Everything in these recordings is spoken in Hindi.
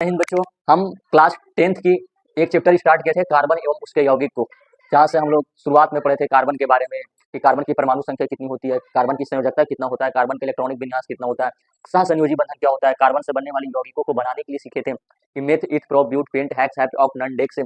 हिंद बच्चों, हम क्लास 10th की एक चैप्टर स्टार्ट किए थे कार्बन एवं उसके यौगिक को, जहाँ से हम लोग शुरुआत में पढ़े थे कार्बन के बारे में कि कार्बन की परमाणु संख्या कितनी होती है, कार्बन की संयोजकता कितना होता है, कार्बन का इलेक्ट्रॉनिक विन्यास कितना होता है, सहसंयोजी बंधन क्या होता है, कार्बन से बनने वाले यौगिकों को बनाने के लिए सीखे थे कि meth, eth, prop, but, pent, hex, hept, oct, non, dec.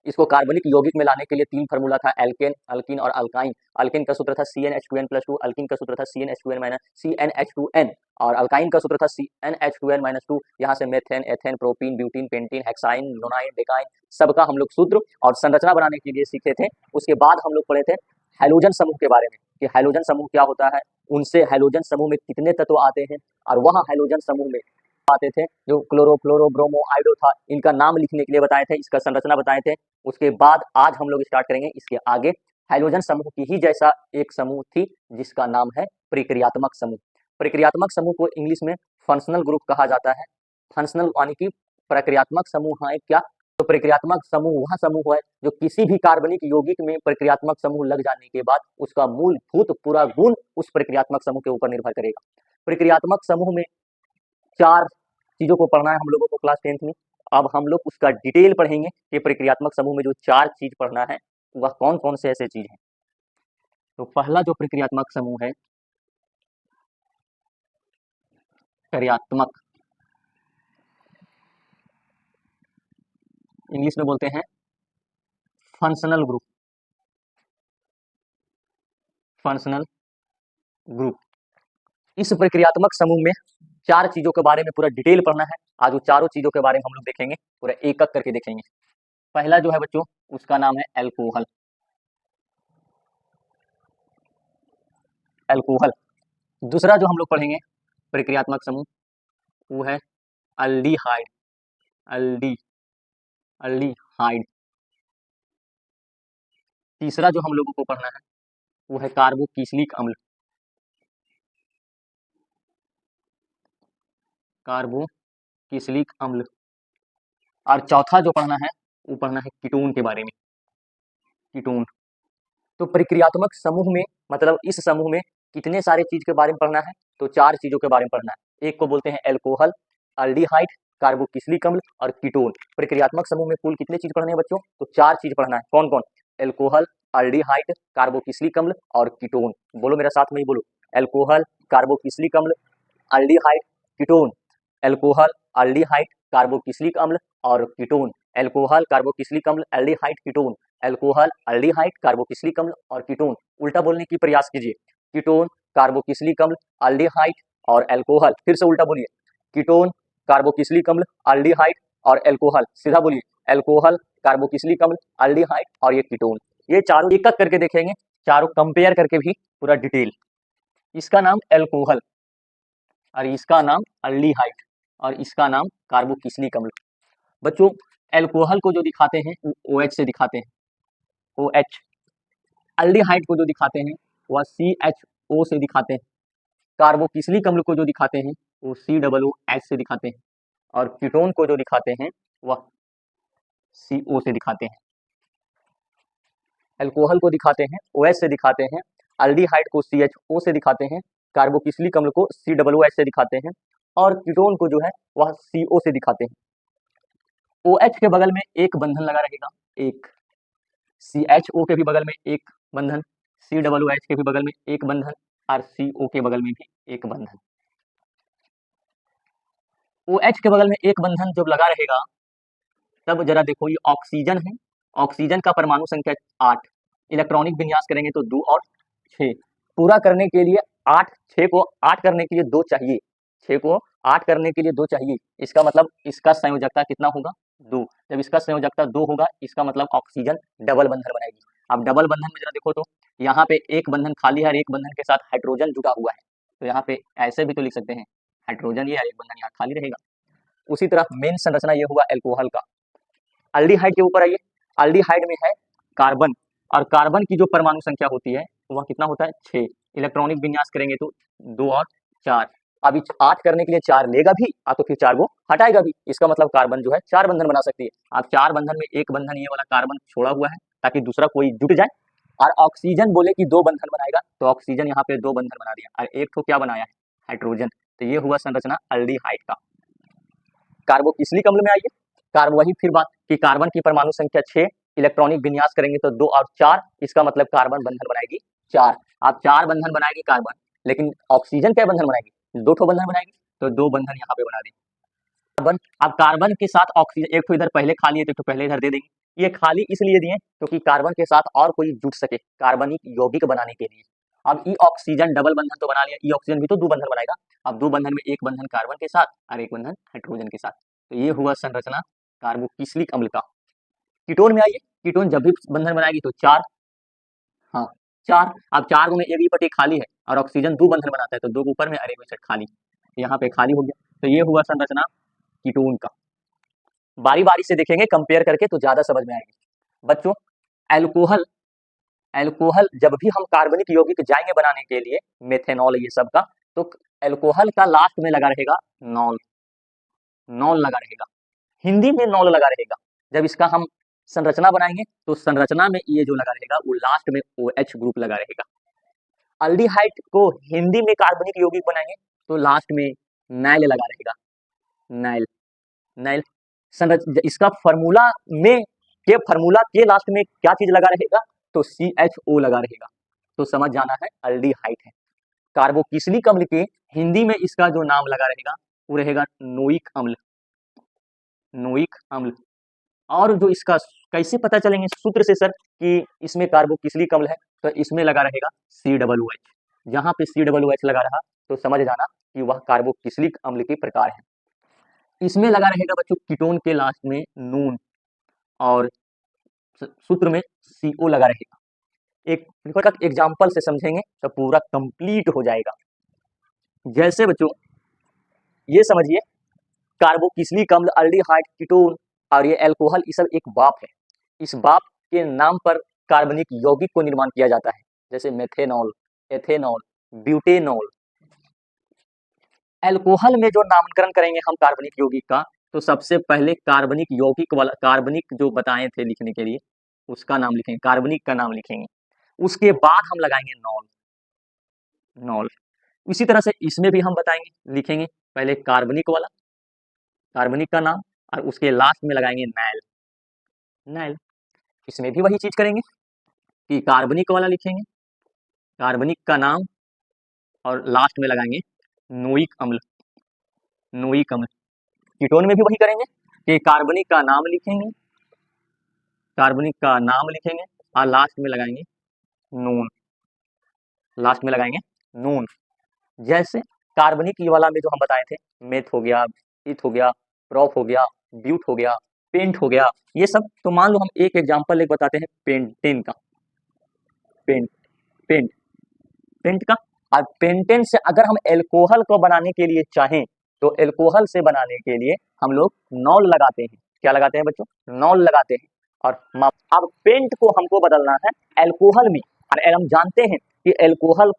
इसको कार्बनिक यौगिक में लाने के लिए 3 फार्मूला था, एल्केन, अल्कीन और अल्काइन। अल्केन का सूत्र था CnH2n+2, अल्कीन का सूत्र था CnH2n और अल्काइन का सूत्र था CnH2n-2। यहाँ से methane, ethane, propene, butene, pentene, hexyne, nonyne, decyne सबका हम लोग सूत्र और संरचना बनाने के लिए सीखे थे। उसके बाद हम लोग पढ़े थे हैलोजन समूह के बारे में कि हैलोजन समूह क्या होता है, उनसे हैलोजन समूह में कितने तत्व आते हैं और वह हैलोजन समूह में आते थे जो क्लोरो, फ्लोरो, ब्रोमो, आयोडो था, इनका नाम लिखने के लिए बताए थे, इसका संरचना बताए थे। उसके बाद आज हम लोग स्टार्ट करेंगे इसके आगे हैलोजन समूह की ही जैसा एक समूह थी जिसका नाम है प्रक्रियात्मक समूह। प्रक्रियात्मक समूह को इंग्लिश में फंक्शनल ग्रुप कहा जाता है। फंक्शनल यानी कि प्रक्रियात्मक समूह है क्या, तो प्रक्रियात्मक समूह वह समूह है जो किसी भी कार्बनिक यौगिक में प्रक्रियात्मक समूह लग जाने के बाद उसका मूलभूत पूरा गुण उस प्रक्रियात्मक समूह के ऊपर निर्भर करेगा। प्रक्रियात्मक समूह में 4 चीजों को पढ़ना है हम लोगों को क्लास 10th में। अब हम लोग उसका डिटेल पढ़ेंगे कि प्रक्रियात्मक समूह में जो 4 चीज पढ़ना है वह कौन कौन से ऐसे चीज हैं। तो पहला जो प्रक्रियात्मक समूह है, प्रक्रियात्मक, इंग्लिश में बोलते हैं फंक्शनल ग्रुप। फंक्शनल ग्रुप, इस प्रक्रियात्मक समूह में 4 चीजों के बारे में पूरा डिटेल पढ़ना है। आज वो चारों चीजों के बारे में हम लोग देखेंगे, पूरा एक एक करके देखेंगे। पहला जो है बच्चों उसका नाम है एल्कोहल। एल्कोहल। दूसरा जो हम लोग पढ़ेंगे प्रक्रियात्मक समूह वो है अल्डिहाइड। अल्डिहाइड। तीसरा जो हम लोगों को पढ़ना है वो है कार्बोक्सिलिक अम्ल। कार्बोक्सिलिक अम्ल। और चौथा जो पढ़ना है वो पढ़ना है कीटोन के बारे में। कीटोन। तो प्रक्रियात्मक समूह में मतलब इस समूह में कितने सारे चीज के बारे में पढ़ना है, तो 4 चीजों के बारे में पढ़ना है। एक को बोलते हैं एल्कोहल, अल्डिहाइड, कार्बोक्सिलिक अम्ल और कीटोन। प्रक्रियात्मक समूह में कुल कितने चीज पढ़ने हैं बच्चों, तो 4 चीज पढ़ना है। कौन कौन, एल्कोहल, अल्डिहाइड, कार्बोक्सिलिक अम्ल और कीटोन। बोलो मेरे साथ में ही बोलो, एल्कोहल, कार्बोक्सिलिक अम्ल, aldehyde, ketone. Alcohol, aldehyde, carboxylic अम्ल और कीटोन। एल्कोहल, कार्बोक्सिलिक अम्ल, aldehyde, ketone. Alcohol, aldehyde, carboxylic अम्ल और कीटोन। उल्टा बोलने की प्रयास कीजिए, कीटोन, कार्बोक्सिलिक अम्ल, अल्डिहाइड और एल्कोहल। फिर से उल्टा बोलिए, कीटोन, कार्बोक्सिलिक अम्ल, अल्डिहाइड और एल्कोहल। सीधा बोलिए, एल्कोहल, कार्बोक्सिलिक अम्ल, अल्डिहाइड और ये कीटोन। ये चारों एक एक करके देखेंगे, चारों कंपेयर करके भी पूरा डिटेल। इसका नाम एल्कोहल और इसका नाम अल्डिहाइड और इसका नाम कार्बोक्सिलिक अम्ल। बच्चों एल्कोहल को जो दिखाते हैं वो OH से दिखाते हैं, OH। अल्डिहाइड को जो दिखाते हैं वह CHO से दिखाते हैं। कार्बोक्सिलिक अम्ल को जो दिखाते हैं वो COOH से दिखाते हैं और कीटोन को जो दिखाते हैं वह CO से दिखाते हैं। एल्कोहल को दिखाते हैं OH से दिखाते हैं, अल्डिहाइड को CHO से दिखाते हैं, कार्बोक्सिलिक अम्ल को COOH से दिखाते हैं और कीटोन को जो है वह CO से दिखाते हैं। OH के बगल में एक बंधन लगा रहेगा, एक। CHO के भी बगल में एक बंधन, COOH के भी बगल में एक बंधन और CO के बगल में भी एक बंधन। OH के बगल में एक बंधन जब लगा रहेगा तब जरा देखो ये ऑक्सीजन है। ऑक्सीजन का परमाणु संख्या 8, इलेक्ट्रॉनिक विन्यास करेंगे तो 2 और 6। पूरा करने के लिए 8, 6 को 8 करने के लिए 2 चाहिए, 6 को 8 करने के लिए 2 चाहिए। इसका मतलब इसका संयोजकता कितना होगा, 2। जब इसका संयोजकता 2 होगा इसका मतलब ऑक्सीजन डबल बंधन बनाएगी। अब डबल बंधन में जरा देखो तो यहाँ पे एक बंधन खाली है और एक बंधन के साथ हाइड्रोजन जुड़ा हुआ है, तो यहाँ पे ऐसे भी तो लिख सकते हैं, हाइड्रोजन ये एक बंधन यहाँ खाली रहेगा। उसी तरह मेन संरचना ये हुआ एल्कोहल का। अल्डिहाइड के ऊपर आइए, अल्डिहाइड में है कार्बन और कार्बन की जो परमाणु संख्या होती है वह कितना होता है, 6। इलेक्ट्रॉनिक विन्यास करेंगे तो 2 और 4। अभी 8 करने के लिए 4 लेगा भी तो फिर 4 को हटाएगा भी, इसका मतलब कार्बन जो है 4 बंधन बना सकती है। अब 4 बंधन में एक बंधन ये वाला कार्बन छोड़ा हुआ है ताकि दूसरा कोई जुट जाए। और ऑक्सीजन बोले कि 2 बंधन बनाएगा तो ऑक्सीजन यहाँ पे 2 बंधन बना दिया और एक तो क्या बनाया है, हाइड्रोजन। तो ये हुआ संरचना अल्डिहाइड का। कार्बोक्सिलिक अम्ल में आइए, वही फिर बात कि कार्बन की परमाणु संख्या 6, इलेक्ट्रॉनिक विन्यास करेंगे तो 2 और 4, इसका मतलब कार्बन बंधन बनाएगी 4। अब 4 बंधन बनाएगी कार्बन, लेकिन ऑक्सीजन क्या बंधन बनाएगी? 2 ठो बंधन बनाएगी, तो 2 बंधन यहाँ पे बना दी। कार्बन, अब कार्बन के साथ ऑक्सीजन, एक तो इधर पहले खाली है तो एक तो पहले इधर दे देंगे। ये खाली इसलिए दिए क्योंकि कार्बन के साथ और कोई जुड़ सके कार्बनिक यौगिक बनाने के लिए। अब ई ऑक्सीजन डबल बंधन तो बना लिया, ई ऑक्सीजन भी तो 2 बंधन बनाएगा। अब 2 बंधन में एक बंधन कार्बन के साथ और एक बंधन हाइड्रोजन के साथ, तो ये हुआ संरचना कार्बोक्सिलिक अम्ल का। कीटोन में आइए, कीटोन जब भी बंधन बनाएगी तो 4, हाँ 4। अब 4 गुणे एक पट्टी खाली है और ऑक्सीजन 2 बंधन बनाता है, तो 2 के ऊपर में और 1 में खाली, यहाँ पे खाली हो गया। तो ये हुआ संरचना कीटोन का। बारी बारी से देखेंगे कंपेयर करके तो ज्यादा समझ में आएगी बच्चों। एल्कोहल, एल्कोहल जब भी हम कार्बनिक यौगिक जाएंगे बनाने के लिए, मेथेनॉल ये सब का, तो एल्कोहल का लास्ट में लगा रहेगा नॉल, नॉल लगा रहेगा, हिंदी में नॉल लगा रहेगा। जब इसका हम संरचना बनाएंगे तो संरचना में ये जो लगा रहेगा वो लास्ट में OH ग्रुप लगा रहेगा। अल्डिहाइड को हिंदी में कार्बनिक यौगिक बनाएंगे तो लास्ट में नाइल लगा रहेगा, नाइल, नाइल। इसका फार्मूला में के फार्मूला के लास्ट में क्या चीज लगा रहेगा? तो CHO लगा रहेगा, तो समझ जाना है अल्डिहाइड है। कार्बोक्सिलिक अम्ल के हिंदी में इसका जो नाम लगा रहेगा वो रहेगा नोइक अम्ल, नोइक अम्ल। और जो इसका कैसे पता चलेंगे सूत्र से सर कि इसमें कार्बोक्सिलिक अम्ल है, तो इसमें लगा रहेगा COOH, जहां पे COOH लगा रहा तो समझ जाना कि वह कार्बोक्सिलिक अम्ल के प्रकार है। इसमें लगा रहेगा बच्चों कीटोन के लास्ट में नून और सूत्र में CO लगा रहेगा। एक एग्जाम्पल से समझेंगे तो पूरा कंप्लीट हो जाएगा। जैसे बच्चों ये समझिए, कार्बोक्सिलिक अम्ल, अल्डिहाइड, कीटोन और ये अल्कोहल, ये सब एक बाप है। इस बाप के नाम पर कार्बनिक यौगिक को निर्माण किया जाता है, जैसे मेथेनॉल, एथेनॉल, ब्यूटेनॉल। अल्कोहल में जो नामकरण करेंगे हम कार्बनिक यौगिक का, तो सबसे पहले कार्बनिक यौगिक वाला, कार्बनिक जो बताए थे लिखने के लिए उसका नाम लिखेंगे, कार्बनिक का नाम लिखेंगे, उसके बाद हम लगाएंगे नॉल, नॉल। इसी तरह से इसमें भी हम बताएंगे, लिखेंगे पहले कार्बनिक वाला, कार्बनिक का नाम, और उसके लास्ट में लगाएंगे नाइल, नाइल। इसमें भी वही चीज करेंगे कि कार्बनिक वाला लिखेंगे, कार्बनिक का नाम, और लास्ट में लगाएंगे नोइक अम्ल, नोइक अम्ल। कीटोन में भी वही करेंगे कि कार्बनिक का नाम लिखेंगे, कार्बनिक का नाम लिखेंगे और लास्ट में लगाएंगे नून, लास्ट में लगाएंगे नून। जैसे कार्बनिक वाला में जो हम बताए थे, मेथ हो गया, इथ हो गया, प्रॉप हो गया, ब्यूट हो गया, पेंट हो गया, ये सब। तो मान लो हम एक एग्जांपल एक बताते हैं पेंटेन का, पेंट, पेंट, पेंट का। और पेंटेन से अगर हम एल्कोहल को बनाने के लिए चाहें तो एल्कोहल से बनाने के लिए हम लोग नॉल लगाते हैं। क्या लगाते हैं बच्चों? नॉल लगाते हैं। और अब पेंट को हमको बदलना है एल्कोहल में, और हम जानते हैं कि एल्कोहल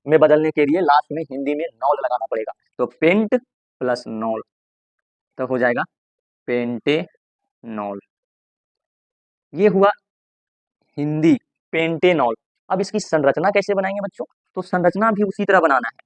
में बदलने के लिए लास्ट में हिंदी में नॉल लगाना पड़ेगा, तो पेंट प्लस नॉल तो हो जाएगा पेंटेनॉल। ये हुआ हिंदी पेंटेनॉल। अब इसकी संरचना कैसे बनाएंगे बच्चों? तो संरचना भी उसी तरह बनाना है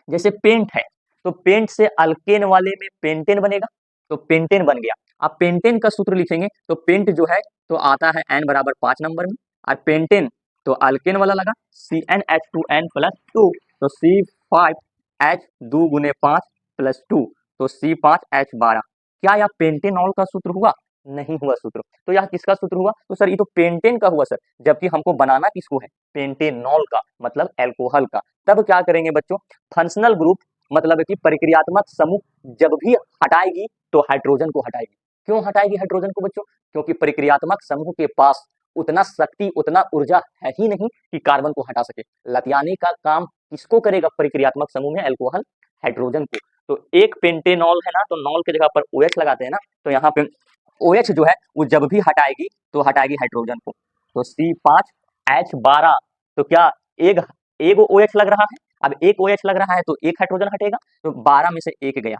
जैसे पेंट है, तो पेंट से अल्केन वाले में पेंटेन बनेगा, तो पेंटेन बन गया। अब पेंटेन का सूत्र लिखेंगे तो पेंट जो है तो आता है N बराबर 5 नंबर में, और पेंटेन तो अल्केन वाला लगा CnH2n प्लस 2, तो C5H 2 गुने 5 प्लस 2, तो C5H12। क्या यह पेंटेनॉल का सूत्र हुआ? नहीं हुआ सूत्र। तो यह किसका सूत्र हुआ? तो सर ये तो पेंटेन का हुआ सर, जबकि हमको बनाना किसको है? पेंटेनॉल का, मतलब एल्कोहल का। तब क्या करेंगे बच्चों? फंक्शनल ग्रुप, मतलब कि प्रक्रियात्मक समूह जब भी हटाएगी तो हाइड्रोजन को हटाएगी। क्यों हटाएगी हाइड्रोजन को बच्चों? क्योंकि प्रक्रियात्मक समूह के पास उतना शक्ति, उतना ऊर्जा है ही नहीं कि कार्बन को हटा सके। लतियाने का काम किसको करेगा प्रक्रियात्मक समूह में? एल्कोहल, हाइड्रोजन को। तो एक पेंटेनॉल है ना, तो नॉल के जगह पर OH लगाते हैं ना, तो यहाँ पे OH जो है वो जब भी हटाएगी तो हटाएगी हाइड्रोजन को, तो C5H12। तो क्या एक OH लग रहा है, अब एक OH लग रहा है तो एक हाइड्रोजन हटेगा, तो 12 में से एक गया,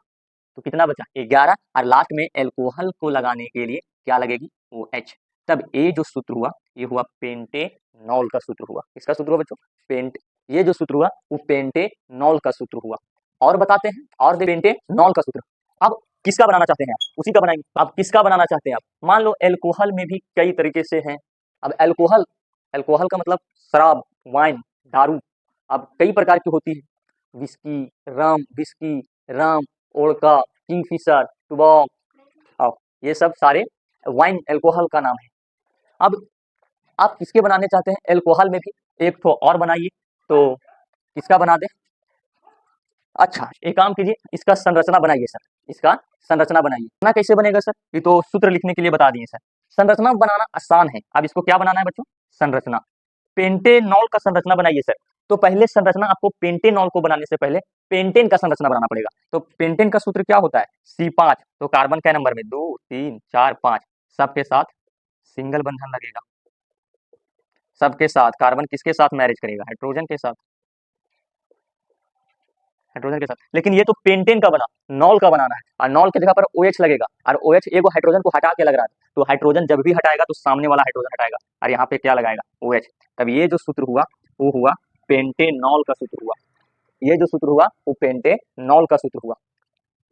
तो कितना बचा? 11। और लास्ट में एल्कोहल को लगाने के लिए क्या लगेगी? OH। तब ये जो सूत्र हुआ ये हुआ पेंटेनॉल का सूत्र हुआ। किसका सूत्र हुआ बच्चों? ये जो सूत्र हुआ वो पेंटेनॉल का सूत्र हुआ। और बताते हैं, और पेंटेनॉल का सूत्र। अब किसका बनाना चाहते हैं आप, उसी का बनाएंगे। आप किसका बनाना चाहते हैं आप, मान लो एल्कोहल में भी कई तरीके से हैं। अब एल्कोहल, एल्कोहल का मतलब शराब, वाइन, दारू। अब कई प्रकार की होती है, विस्की, रम, ओड़का, किंगफिशर, टुबॉक, ये सब सारे वाइन एल्कोहल का नाम है। अब आप किसके बनाने चाहते हैं, एल्कोहल में भी एक तो और बनाइए, तो किसका बना दें। अच्छा एक काम कीजिए, इसका संरचना बनाइए सर, इसका संरचना बनाइए। ना कैसे बनेगा सर, ये तो सूत्र लिखने के लिए बता दिए सर। संरचना बनाना आसान है। अब इसको क्या बनाना है बच्चों, संरचना। पेंटेनॉल का संरचना बनाइए सर। तो पहले संरचना आपको पेंटेनॉल को बनाने से पहले पेंटेन का संरचना बनाना पड़ेगा। तो पेंटेन का सूत्र क्या होता है, C5। तो कार्बन का नंबर में 2 3 4 5, सबके साथ सिंगल बंधन लगेगा। सबके साथ कार्बन किसके साथ मैरिज करेगा, हाइड्रोजन के साथ, हाइड्रोजन के साथ। लेकिन ये तो पेंटेन का बना, नॉल का बनाना है, और नॉल की जगह पर OH लगेगा, और OH एगो हाइड्रोजन को हटा के लग रहा है। तो हाइड्रोजन जब भी हटाएगा तो सामने वाला हाइड्रोजन हटाएगा, और यहाँ पे क्या लगाएगा, OH। तब ये जो सूत्र हुआ वो हुआ पेंटेनॉल का सूत्र हुआ। ये जो सूत्र हुआ वो पेंटेनॉल का सूत्र हुआ।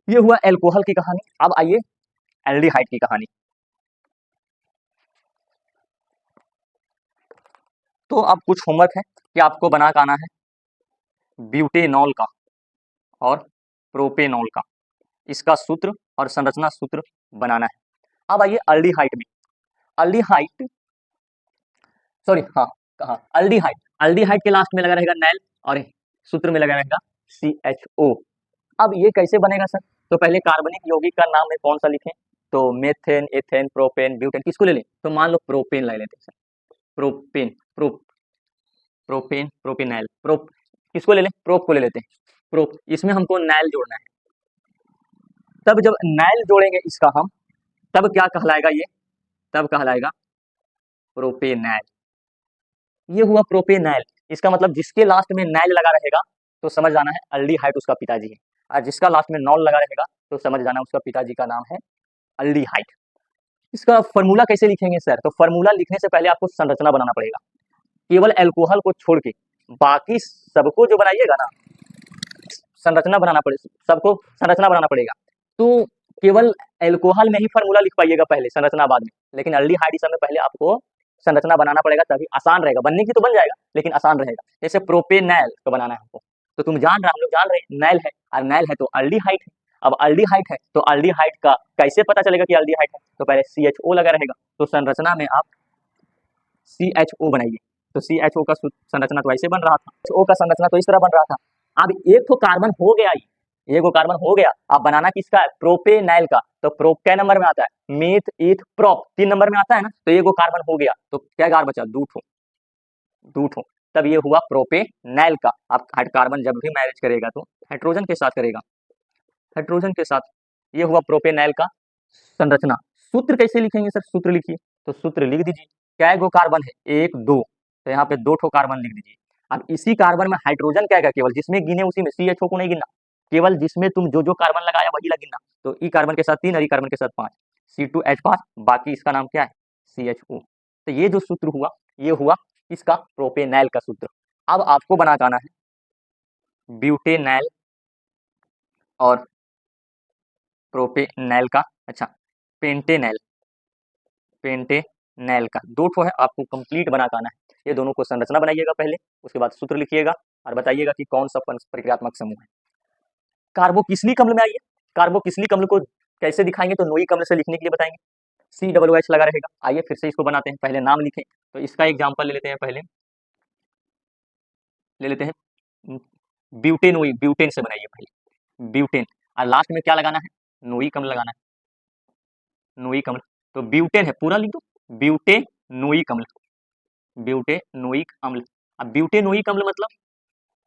ये हुआ एल्कोहल की कहानी। अब आइए एल्डिहाइड की कहानी। तो अब कुछ होमवर्क है कि आपको बना के आना है ब्यूटेनॉल का और प्रोपेनॉल का, इसका सूत्र और संरचना सूत्र बनाना है। अब आइए अल्डिहाइड में। अल्डिहाइड, सॉरी हाँ कहा अल्डिहाइड, अल्डिहाइड के लास्ट में लगा रहेगा नैल और सूत्र में लगा रहेगा CHO। अब ये कैसे बनेगा सर, तो पहले कार्बनिक यौगिक का नाम है कौन सा लिखें, तो मेथेन, एथेन, प्रोपेन, ब्यूटेन, किसको ले लें, तो मान लो प्रोपेन ले लेते हैं सर। प्रोपेन, प्रोपेन, प्रोपेनैल, प्रोप, किसको ले लें, प्रोप को ले लेते हैं। प्रोप, इसमें हमको नैल जोड़ना है। तब जब नैल जोड़ेंगे इसका हम, तब क्या कहलाएगा ये, तब कहलाएगा प्रोपेनैल। ये हुआ प्रोपेनैल। इसका मतलब जिसके लास्ट में नैल लगा रहेगा तो समझ जाना है अल्डिहाइड उसका पिताजी है, और जिसका लास्ट में नॉल लगा रहेगा तो समझ जाना उसका पिताजी का नाम है अल्डिहाइड। इसका फॉर्मूला कैसे लिखेंगे सर, तो फॉर्मूला लिखने से पहले आपको संरचना बनाना पड़ेगा। केवल एल्कोहल को छोड़ के बाकी सबको जो बनाइएगा ना, संरचना बनाना पड़ेगा, सबको संरचना बनाना पड़ेगा। तो केवल एल्कोहल में ही फॉर्मूला लिख पाइएगा पहले, संरचना बाद में। लेकिन अल्डिहाइड में पहले आपको संरचना बनाना पड़ेगा, तभी आसान रहेगा। बनने की तो बन जाएगा लेकिन आसान रहेगा। जैसे प्रोपेनैल को बनाना है हमको, तो तुम जान रहे, हम लोग जान रहे नैल है, और नैल है तो अल्डिहाइड है। अब अल्डिहाइड है तो अल्डिहाइड का कैसे पता चलेगा कि अल्डिहाइड है, तो पहले CHO लगा रहेगा। तो संरचना में आप CHO बनाइए। तो CHO का संरचना तो ऐसे बन रहा था, CHO का संरचना तो इस तरह बन रहा था। अब एक तो कार्बन हो गया, ये को कार्बन हो गया। अब बनाना किसका है, प्रोपेनैल का। तो प्रोप क्या नंबर में आता है, मेथ ईथ प्रोप 3 नंबर में आता है ना। तो ये को कार्बन हो गया, तो क्या गार बचा, 2 ठो। तब ये हुआ प्रोपेनैल का। अब कार्बन जब भी मैरिज करेगा तो हाइड्रोजन के साथ करेगा, हाइड्रोजन के साथ। ये हुआ प्रोपेनैल का संरचना। सूत्र कैसे लिखेंगे सर, सूत्र लिखिए। तो सूत्र लिख दीजिए, क्या गो कार्बन है, 1 2, तो यहाँ पे 2 ठो कार्बन लिख दीजिए। अब इसी कार्बन में हाइड्रोजन क्या है, केवल जिसमें गिने उसी में, CHO को नहीं गिनना, केवल जिसमें तुम जो जो कार्बन लगाया वही गिनना। तो ई कार्बन के साथ 3 और ई कार्बन के साथ 5, C2H5, बाकी इसका नाम क्या है, CHO। तो ये जो सूत्र हुआ ये हुआ इसका प्रोपेनैल का सूत्र। अब आपको बना के आना है ब्यूटेनैल और प्रोपेनैल का, अच्छा पेंटेनैल, पेंटेनैल का 2 ठो है, आपको कंप्लीट बना के आना है। ये दोनों को संरचना बनाइएगा पहले, उसके बाद सूत्र लिखिएगा और बताइएगा कि कौन सा प्रक्रियात्मक समूह है। कार्बोक्सिलिक अम्ल में आइए। कार्बोक्सिलिक अम्ल को कैसे दिखाएंगे, तो नोइक अम्ल से लिखने के लिए बताएंगे। COOH लगा रहेगा। आइए फिर से इसको बनाते हैं, पहले नाम लिखें। तो इसका एग्जाम्पल ले लेते हैं, पहले ले लेते हैं ब्यूटेनोइक, ब्यूटेन से बनाइए पहले ब्यूटेन, और लास्ट में क्या लगाना है, नोइक अम्ल लगाना है, नोइक अम्ल। तो ब्यूटेन है, पूरा लिख दो, ब्यूटेनोइक अम्ल, ब्यूटेनोइक अम्ल। अब ब्यूटेनोइक अम्ल मतलब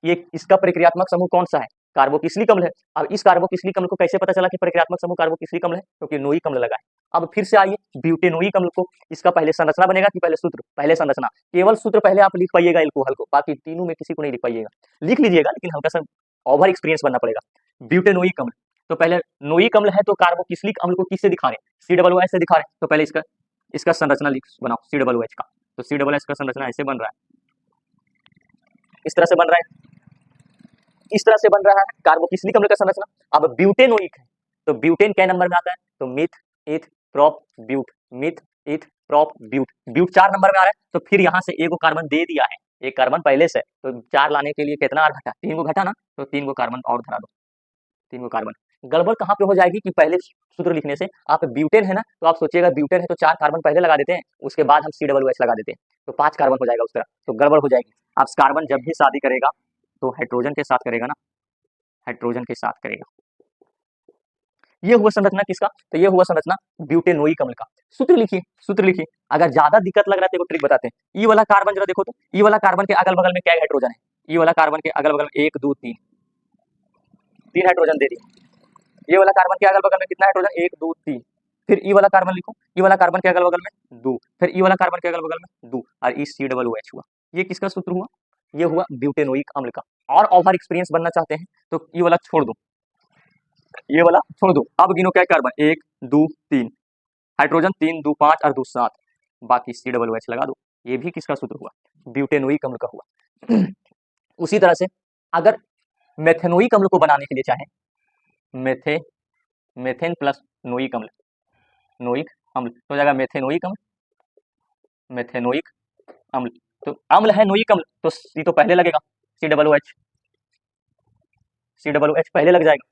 ये इसका प्रक्रियात्मक समूह कौन सा है, कार्बोक्सिलिक अम्ल है। अब इस कार्बोक्सिलिक अम्ल को कैसे पता चला कि प्रक्रियात्मक समूह कार्बोक्सिलिक अम्ल है, क्योंकि नोइक अम्ल लगा है। अब फिर से आइए ब्यूटेनोइक अम्ल को, इसका पहले संरचना बनेगा कि पहले सूत्र, पहले संरचना। केवल सूत्र पहले आप लिख पाइएगा एल्कोहल को, बाकी तीनों में किसी को नहीं लिख पाइएगा। लिख लीजिएगा लेकिन हल्का सा ओवर एक्सपीरियंस बनना पड़ेगा। ब्यूटेनोइक अम्ल, तो पहले नोइक अम्ल है तो कार्बोक्सिलिक अम्ल को किससे दिखा रहे हैं, COOH से दिखा रहे हैं। तो पहले इसका संरचना लिख बनाओ COOH का। तो COOH का संरचना ऐसे बन रहा है, इस तरह से बन रहा है, इस तरह से बन रहा है कार्बोक्सिलिक अम्ल का संरचना। अब ब्यूटेनोइक है, तो ब्यूटेन क्या नंबर में आता है, तो meth eth prop but, meth eth prop but, but 4 number में आ रहा है। तो फिर यहाँ से एक कार्बन दे दिया है, एक कार्बन पहले से, तो 4 लाने के लिए कितना घटा, 3 को घटा ना, तो 3 को कार्बन और धरा दो, 3 को कार्बन। गड़बड़ कहाँ पे हो जाएगी कि पहले सूत्र लिखने से आप ब्यूटेन है ना, तो आप सोचिएगा ब्यूटेन है तो 4 कार्बन पहले लगा देते हैं, उसके बाद हम COOH लगा देते हैं, तो 5 कार्बन हो जाएगा उस तरह, तो गड़बड़ हो जाएगी। आप कार्बन जब भी शादी करेगा तो हाइड्रोजन के साथ करेगा ना, हाइड्रोजन के साथ करेगा। ये हुआ संरचना किसका, तो ये हुआ संरचना ब्यूटेनोइक अम्ल का। सूत्र लिखिए, सूत्र लिखिए। अगर ज्यादा दिक्कत लग रहा है तो ट्रिक बताते हैं। ई वाला कार्बन जरा देखो तो, ई वाला कार्बन के अगल बगल में क्या हाइड्रोजन है, ई वाला कार्बन के अगल बगल 1 2 3 3 हाइड्रोजन दे दिए। ये वाला कार्बन के अगल बगल में कितना हाइड्रोजन, 1 2 3। फिर ई वाला कार्बन लिखो, ई वाला कार्बन के अगल बगल में 2, फिर ई वाला कार्बन के अगल बगल में 2, और ई COOH हुआ। ये किसका सूत्र हुआ, ये हुआ ब्यूटेनोइक अम्ल का। और ओवर एक्सपीरियंस बनना चाहते हैं तो ये वाला छोड़ दो, ये वाला छोड़ दो। अब गिनो क्या कार्बन, 1 2 3 हाइड्रोजन, 3 2 5 और 2 7, बाकी COOH लगा दो। ये भी किसका सूत्र हुआ, ब्यूटेनोइक अम्ल का हुआ। उसी तरह से अगर मेथेनोइक अम्ल को बनाने के लिए चाहें, मेथेन प्लस नोइक अम्ल, नोइक अम्ल तो हो जाएगा मेथेनोइक अम्ल, मेथेनोइक अम्ल। तो अम्ल है नोइक अम्ल, तो ये तो पहले लगेगा, COOH पहले लग जाएगा।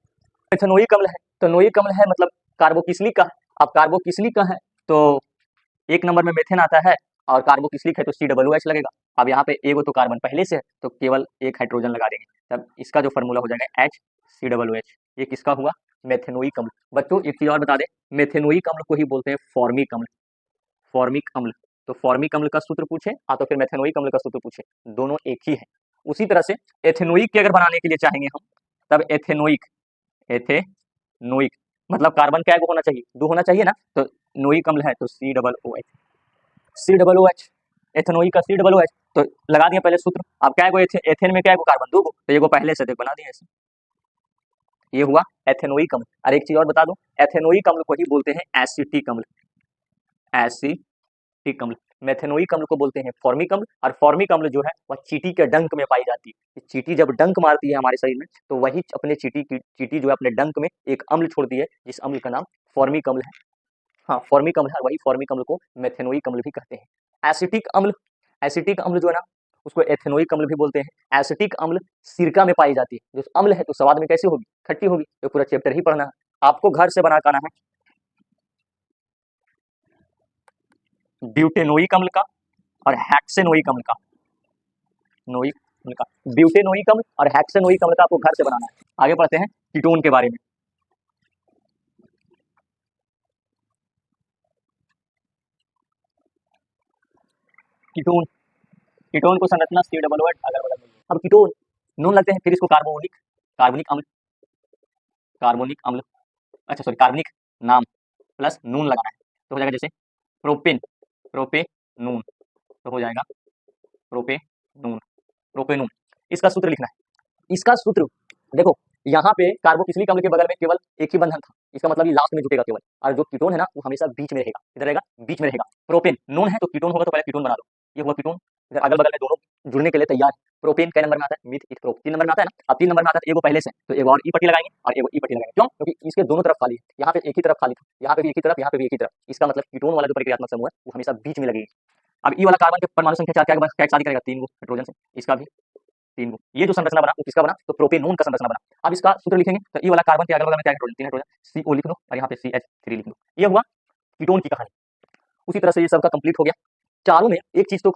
मेथेनोइक अम्ल है तो नोइक अम्ल है मतलब कार्बोक्सिलिक का है। अब कार्बोक्सिलिक का है तो एक नंबर में मेथेन आता है और कार्बोक्सिलिक है तो COOH लगेगा। अब यहाँ पे एगो तो कार्बन पहले से है तो केवल एक हाइड्रोजन लगा देंगे, तब इसका जो फॉर्मूला हो जाएगा HCOOH। ये किसका हुआ, मेथेनोइक अम्ल। बच्चों एक चीज और बता दें, मेथेनोइक अम्ल को ही बोलते हैं फॉर्मिक अम्ल, फॉर्मिक अम्ल। तो फॉर्मिक अम्ल का सूत्र पूछे तो फिर मेथेनोइक अम्ल का सूत्र पूछे, दोनों एक ही है। उसी तरह से एथेनोइक के अगर बनाने के लिए चाहेंगे हम, तब एथेनोइक, एथेनोइक मतलब कार्बन क्या होना चाहिए, 2 होना चाहिए ना, तो नोइक अम्ल है तो COOH, एथेनोइक का COOH। तो लगा दिया पहले सूत्र। अब क्या है, एथेन में क्या है कार्बन 2 तो ये पहले से बना दिया ऐसे, ये हुआ एथेनोइक अम्ल। और एक चीज और बता दूं, एथेनोइक अम्ल को ही बोलते हैं एसिटिक अम्ल, एसिटिक अम्ल। मेथेनोइक अम्ल को बोलते हैं फॉर्मिक अम्ल, और फॉर्मिक अम्ल जो है वह चींटी के डंक में पाई जाती है। चींटी जब डंक मारती है हमारे शरीर में तो वही अपने चींटी जो है अपने डंक में एक अम्ल छोड़ती है, जिस अम्ल का नाम फॉर्मिक अम्ल है। हाँ फॉर्मिक अम्ल है, वही फॉर्मिक अम्ल को मेथेनोइक अम्ल भी कहते हैं। एसिटिक अम्ल, एसिटिक अम्ल जो है ना उसको एथेनोइक अम्ल भी बोलते हैं। एसिटिक अम्ल सिरका में पाई जाती है, जो अम्ल है तो स्वाद में कैसी होगी, खट्टी होगी। तो पूरा चैप्टर ही पढ़ना है आपको, घर से बना करना है ब्यूटेनोइक अम्ल का और हेक्सेनोइक अम्ल का, नोइक अम्ल का, ब्यूटेनोइक अम्ल और हेक्सेनोइक अम्ल का आपको घर से बनाना है। आगे पढ़ते हैं कीटोन के बारे में। कीटोन, कीटोन को संरचना COOH अगल बगल में। अब कीटोन नून लगते हैं, फिर इसको कार्बोनिक, कार्बनिक अम्ल, कार्बोनिक अम्ल, अच्छा सॉरी कार्बनिक नाम प्लस नून लगाना है, तो हो जाएगा जैसे प्रोपेन, प्रोपेनून, तो हो जाएगा प्रोपेनून, प्रोपेनून। इसका सूत्र लिखना है, इसका सूत्र देखो, यहाँ पे कार्बोक्सिलिक अम्ल के बगल में केवल एक ही बंधन था, इसका मतलब ये लास्ट में जुटेगा केवल, और जो कीटोन है ना वो हमेशा बीच में रहेगा, इधर रहेगा, बीच में रहेगा। प्रोपेन नोन है तो कीटोन होगा, तो पहले कीटोन बना लो, ये हुआ कीटोन। इधर अगल बगल में दोनों जुड़ने के लिए तैयार है। प्रोपेन कै नंबर में आता है, मिथ इथ प्रोप 3 नंबर में आता है ना। अब 3 नंबर में आता है तो एगो पहले से, तो एगो और ई पट्टी लगाएंगे और एगो ई पट्टी लगाएंगे, क्यों, क्योंकि इसके दोनों तरफ खाली है, यहाँ पे एक ही तरफ खाली था, यहाँ पे भी एक ही तरफ, यहाँ पे भी एक ही तरफ। इसका मतलब कीटोन वाला जो प्रक्रियात्मक समूह है वो हमेशा बीच में लगेगी। अब ई वाला कार्बन के परमाणु संख्या 4 क्या शादी करेगा, 3 गो हाइड्रोजन से, इसका भी 3 गो। ये जो संरचना बना वो किसका बना, तो प्रोपेनोन का संरचना बना। अब इसका सूत्र लिखेंगे तो ई वाला कार्बन के अगल बगल में क्या हाइड्रोजन, 3 हाइड्रोजन, CO लिख लो और यहाँ पे CH3 लिख लो। ये हुआ कीटोन की कहानी। उसी तरह से ये सबका कंप्लीट हो गया। चारों में एक चीज तो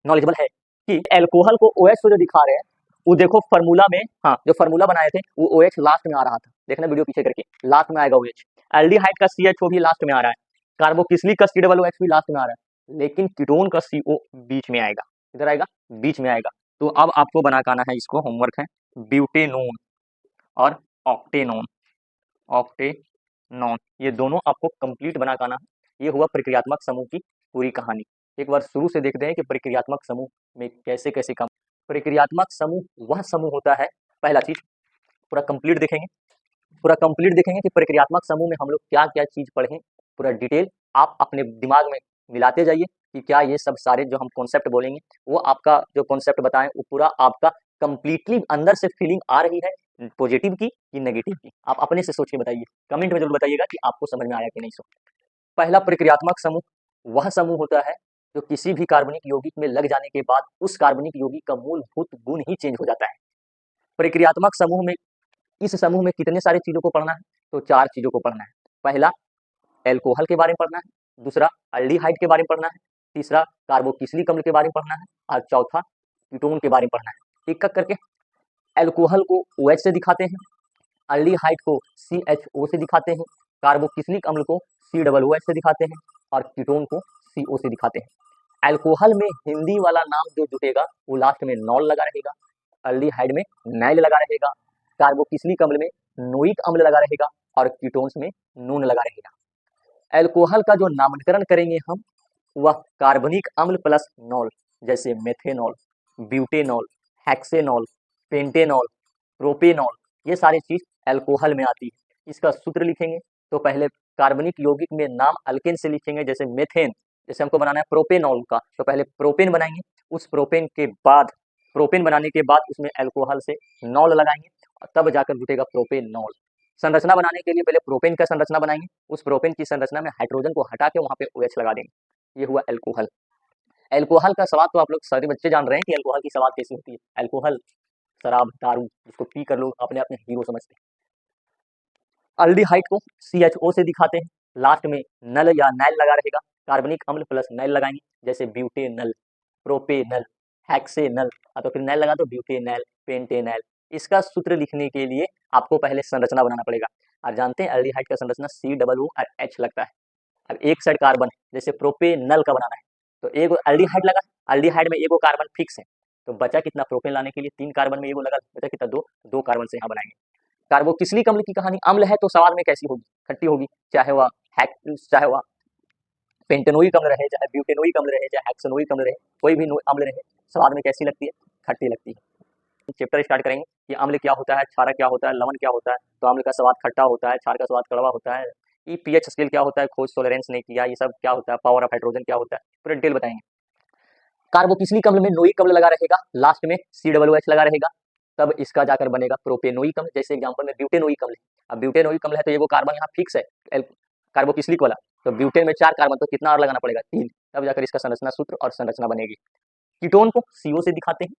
नॉलेजेबल है कि एल्कोहल को OH जो दिखा रहे हैं वो देखो फार्मूला में, हाँ जो फार्मूला बनाए थे वो OH लास्ट में आ रहा था, देखना वीडियो पीछे करके, लास्ट में आएगा OH। एल्डिहाइड का CHO भी लास्ट में आ रहा है, कार्बोक्सिलिक का COOH भी लास्ट में आ रहा है, लेकिन कीटोन का CO बीच में आएगा, इधर आएगा, बीच में आएगा। तो अब आपको बना के आना है, इसको होमवर्क है, ब्यूटेनोन और ऑक्टेनोन, ऑक्टेनॉन, ये दोनों आपको कंप्लीट बना के आना है। ये हुआ प्रक्रियात्मक समूह की पूरी कहानी। एक बार शुरू से देखते हैं कि प्रक्रियात्मक समूह में कैसे कैसे काम। प्रक्रियात्मक समूह वह समूह होता है, पहला चीज पूरा कंप्लीट देखेंगे, पूरा कंप्लीट देखेंगे कि प्रक्रियात्मक समूह में हम लोग क्या क्या चीज पढ़ें, पूरा डिटेल आप अपने दिमाग में मिलाते जाइए कि क्या ये सब सारे जो हम कॉन्सेप्ट बोलेंगे वो आपका जो कॉन्सेप्ट बताएं वो पूरा आपका कंप्लीटली अंदर से फीलिंग आ रही है पॉजिटिव की कि नेगेटिव की, आप अपने से सोच के बताइए, कमेंट में जरूर बताइएगा कि आपको समझ में आया कि नहीं। सो पहला प्रक्रियात्मक समूह वह समूह होता है जो किसी भी कार्बनिक यौगिक में लग जाने के बाद उस कार्बनिक यौगिक का मूलभूत गुण ही चेंज हो जाता है। प्रक्रियात्मक समूह में, इस समूह में कितने सारे चीजों को पढ़ना है, तो 4 चीजों को पढ़ना है। पहला एल्कोहल के बारे में पढ़ना है, दूसरा अल्डिहाइड के बारे में पढ़ना है, तीसरा कार्बोक्सिलिक अम्ल के बारे में पढ़ना है और चौथा कीटोन के बारे में पढ़ना है। एक एक करके एल्कोहल को OH से दिखाते हैं, अल्डिहाइड को CHO से दिखाते हैं, कार्बोक्सिलिक अम्ल को COOH से दिखाते हैं और कीटोन को CO से दिखाते हैं। एल्कोहल में हिंदी वाला नाम जो जुटेगा वो लास्ट में नॉल लगा रहेगा, अल्डिहाइड में नाइल लगा रहेगा, कार्बोक्सिलिक अम्ल में नोइक अम्ल लगा रहेगा और कीटोन्स में नून लगा रहेगा। एल्कोहल का जो नामकरण करेंगे हम वह कार्बनिक अम्ल प्लस नॉल, जैसे methanol, butanol, hexanol, pentanol, propanol, ये सारी चीज एल्कोहल में आती है। इसका सूत्र लिखेंगे तो पहले कार्बनिक यौगिक में नाम अल्केन से लिखेंगे, जैसे मेथेन, जैसे हमको बनाना है प्रोपेनॉल का तो पहले प्रोपेन बनाएंगे, उस प्रोपेन के बाद प्रोपेन बनाने के बाद उसमें एल्कोहल से नॉल लगाएंगे तब जाकर जुटेगा प्रोपेनॉल। संरचना बनाने के लिए पहले प्रोपेन का संरचना बनाएंगे, उस प्रोपेन की संरचना में हाइड्रोजन को हटा के वहां पे OH लगा देंगे, ये हुआ एल्कोहल। एल्कोहल का स्वाद तो आप लोग सारे बच्चे जान रहे हैं कि एल्कोहल की स्वाद कैसी होती है। एल्कोहल शराब, दारू, जिसको पी कर लोग अपने अपने हीरो समझते हैं। अल्डिहाइड को CHO से दिखाते हैं, लास्ट में नल या नाइल लगा रहेगा, कार्बनिक अम्ल प्लस नाइल लगाएंगे, जैसे ब्यूटेनल, प्रोपेनल, हेक्सेनल, तो फिर नाइल लगा तो ब्यूटेनल, पेंटेनल। इसका सूत्र लिखने के लिए आपको पहले संरचना बनाना पड़ेगा। आप जानते हैं अल्डिहाइड का संरचना COO और H लगता है। अब एक साइड कार्बन, जैसे प्रोपेनल का बनाना है तो एक अल्डिहाइड लगा, अल्डिहाइड में एगो कार्बन फिक्स है तो बचा कितना, प्रोपेन लाने के लिए 3 कार्बन में एगो लगा, बचा कितना, 2 कार्बन से यहाँ बनाएंगे। कार्बोक्सिलिक अम्ल की कहानी, अम्ल है तो स्वाद में कैसी होगी, खट्टी होगी, चाहे वह पेंटेनोइक अम्ल रहे, चाहे ब्यूटेनोइक अम्ल रहे, चाहे हेक्सेनोइक अम्ल रहे, कोई भी अम्ल रहे, स्वाद में कैसी लगती है, खट्टी लगती है। चैप्टर स्टार्ट करेंगे कि अम्ल क्या होता है, क्षारक क्या होता है, लवण क्या होता है। तो अम्ल का स्वाद खट्टा होता है, क्षार का स्वाद कड़वा होता है, pH स्केल क्या होता है, खोज टॉलरेंस नहीं किया, ये सब क्या होता है, पावर ऑफ हाइड्रोजन क्या होता है, पूरा डिटेल बताएंगे। कार्बोक्सिलिक अम्ल में नोइक अम्ल लगा रहेगा, लास्ट में COOH लगा रहेगा, तब इसका जाकर बनेगा प्रोपेनोइक अम्ल। जैसे एग्जांपल में ब्यूटेनोइक अम्ल है, अब ब्यूटेनोइक अम्ल है तो ये वो कार्बन यहाँ फिक्स है कार्बोक्सिलिक वाला, तो ब्यूटेन में 4 कार्बन, तो कितना और लगाना पड़ेगा, 3, तब जाकर इसका संरचना सूत्र और संरचना बनेगी। कीटोन को CO से दिखाते हैं,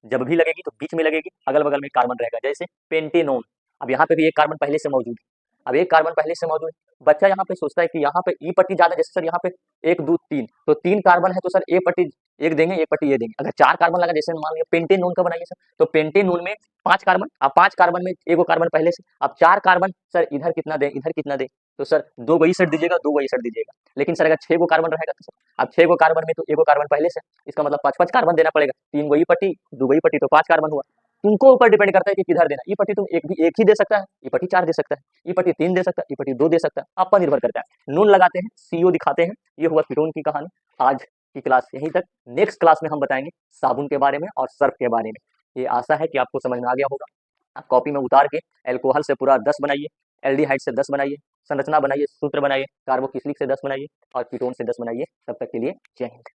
जब भी लगेगी तो बीच में लगेगी, अगल बगल में कार्बन रहेगा, जैसे पेंटेनोन। अब यहाँ पे भी एक कार्बन पहले से मौजूद है, अब एक कार्बन पहले से मौजूद है, बच्चा यहाँ पे सोचता है कि यहाँ पे ई पट्टी ज्यादा, जैसे सर यहाँ पे 1 2 3, तो 3 कार्बन है तो सर ए पट्टी एक देंगे, एक पट्टी ये देंगे। अगर 4 कार्बन लगा, जैसे मान लिया पेंटेनोन का बनाइए सर, तो पेंटेनोन में 5 कार्बन, अब 5 कार्बन में एगो कार्बन पहले से, अब 4 कार्बन सर इधर कितना दें, इधर कितना दें, तो सर 2 वही सेट दीजिएगा, 2 वही सेट दीजिएगा। लेकिन सर अगर 6 गो कार्बन रहेगा तो सर, अब 6 गो कार्बन में तो एगो कार्बन पहले से, इसका मतलब 5-5 कार्बन देना पड़ेगा, 3 वही पट्टी, 2 वही पट्टी, तो 5 कार्बन हुआ। तुमको ऊपर डिपेंड करता है कि किधर देना, ई पट्टी तुम एक ही दे सकता है, ई पट्टी 4 दे सकता है, ई पट्टी 3 दे सकता है, ई पट्टी 2 दे सकता है, आप पर निर्भर करता है। नून लगाते हैं, CO दिखाते हैं, ये हुआ कीटोन की कहानी। आज की क्लास यहीं तक, नेक्स्ट क्लास में हम बताएंगे साबुन के बारे में और सर्फ के बारे में। ये आशा है कि आपको समझ में आ गया होगा। आप कॉपी में उतार के एल्कोहल से पूरा 10 बनाइए, एल्डिहाइड से 10 बनाइए, संरचना बनाइए, सूत्र बनाइए, कार्बोक्सिलिक से 10 बनाइए और कीटोन से 10 बनाइए। तब तक के लिए जय हिंद।